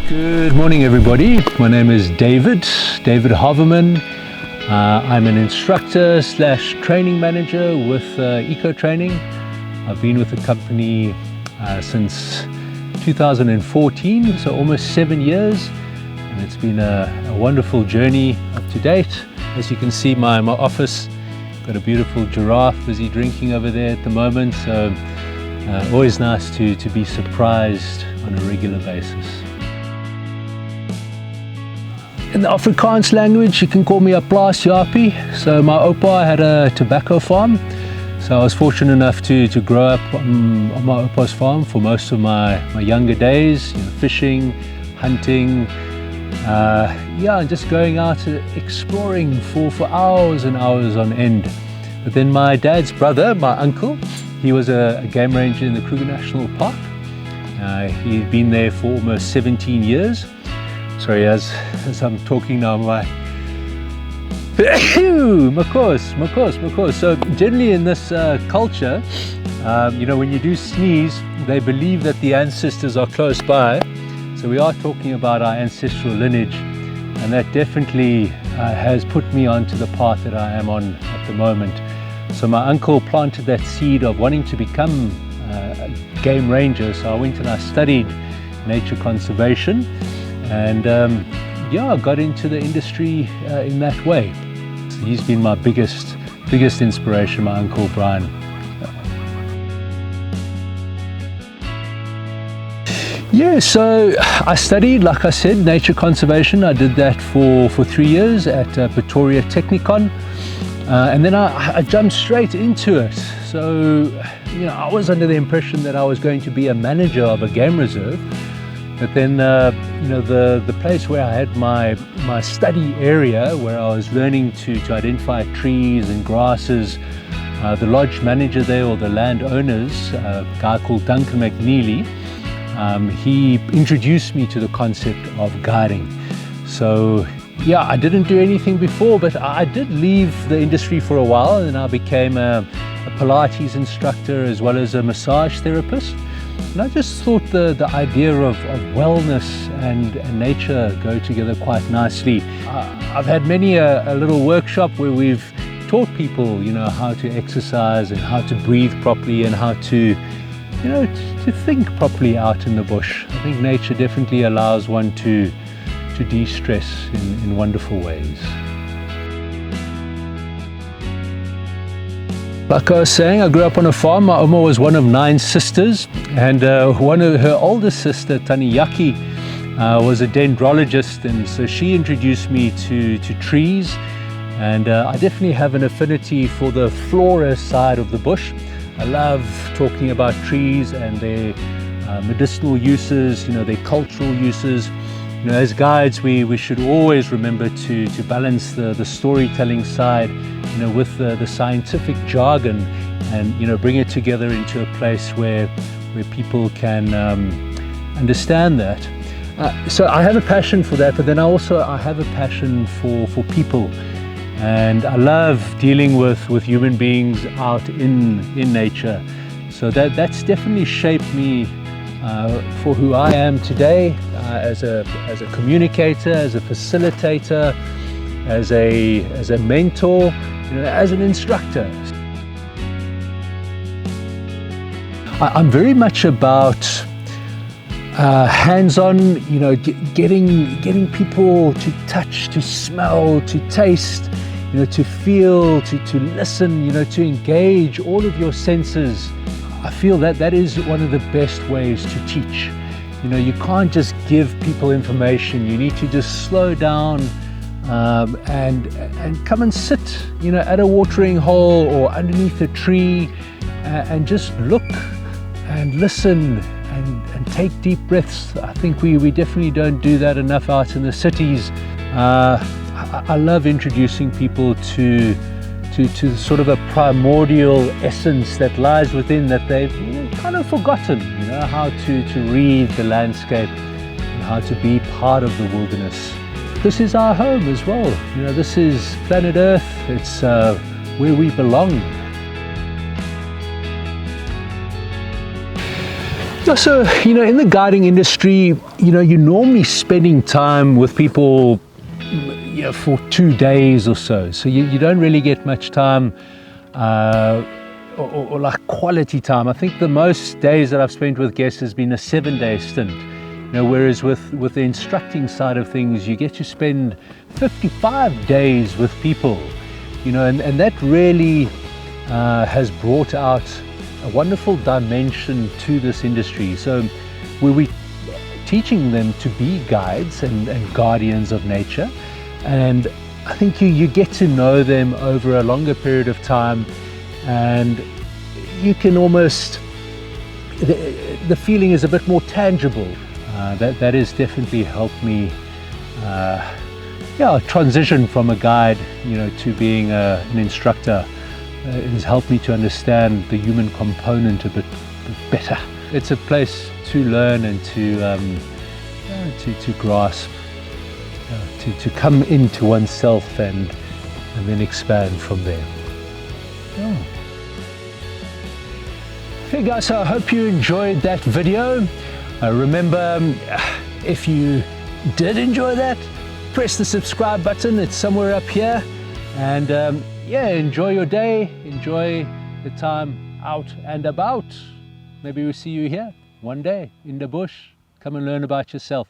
Good morning everybody, my name is David Havemann. I'm an instructor slash training manager with EcoTraining. I've been with the company since 2014, so almost 7 years, and it's been a wonderful journey up to date. As you can see, my office, got a beautiful giraffe busy drinking over there at the moment, so always nice to be surprised on a regular basis. In the Afrikaans language, you can call me a plaasjapie. So my opa had a tobacco farm. So I was fortunate enough to grow up on my opa's farm for most of my younger days, fishing, hunting, and just going out exploring for hours and hours on end. But then my dad's brother, my uncle, he was a game ranger in the Kruger National Park. He'd been there for almost 17 years. Sorry, as I'm talking now, my course. So generally in this culture, when you do sneeze, they believe that the ancestors are close by. So we are talking about our ancestral lineage, and that definitely has put me onto the path that I am on at the moment. So my uncle planted that seed of wanting to become a game ranger. So I went and I studied nature conservation. And I got into the industry in that way. So he's been my biggest inspiration, my Uncle Brian. Yeah, so I studied, like I said, nature conservation. I did that for 3 years at Pretoria Technikon. And then I jumped straight into it. So, I was under the impression that I was going to be a manager of a game reserve. But then, the place where I had my study area, where I was learning to identify trees and grasses, the lodge manager there, or the landowners, a guy called Duncan McNeely, he introduced me to the concept of guiding. So, I didn't do anything before, but I did leave the industry for a while, and I became a Pilates instructor as well as a massage therapist. And I just thought the idea of wellness and nature go together quite nicely. I've had many a little workshop where we've taught people, how to exercise and how to breathe properly and how to, to think properly out in the bush. I think nature definitely allows one to de-stress in wonderful ways. Like I was saying, I grew up on a farm. My Oma was one of 9 sisters, and one of her oldest sister, Taniyaki, was a dendrologist, and so she introduced me to trees, and I definitely have an affinity for the flora side of the bush. I love talking about trees and their medicinal uses, their cultural uses. As guides, we should always remember to balance the storytelling side, with the scientific jargon, and bring it together into a place where people can understand that. So I have a passion for that, but then I have a passion for people, and I love dealing with human beings out in nature. So that's definitely shaped me for who I am today, as a communicator, as a facilitator, as a mentor, as an instructor. I'm very much about hands-on, getting people to touch, to smell, to taste, to feel, to listen, to engage all of your senses. I feel that is one of the best ways to teach. You can't just give people information. You need to just slow down and come and sit, at a watering hole or underneath a tree, and just look and listen and take deep breaths. I think we definitely don't do that enough out in the cities. I love introducing people to sort of a primordial essence that lies within, that they've kind of forgotten, how to read the landscape and how to be part of the wilderness. This is our home as well. This is planet Earth. It's where we belong. So, in the guiding industry, you're normally spending time with people for 2 days or so. So you don't really get much time or like quality time. I think the most days that I've spent with guests has been a 7-day stint. Whereas with the instructing side of things, you get to spend 55 days with people, and that really has brought out a wonderful dimension to this industry. So we're teaching them to be guides and guardians of nature, and I think you get to know them over a longer period of time, and you can almost, the feeling is a bit more tangible. That has definitely helped me transition from a guide to being an instructor. It has helped me to understand the human component a bit better. It's a place to learn and to grasp, to come into oneself and then expand from there. Yeah. Okay guys, so I hope you enjoyed that video. Remember, if you did enjoy that, press the subscribe button. It's somewhere up here. And enjoy your day, enjoy the time out and about. Maybe we'll see you here one day in the bush. Come and learn about yourself.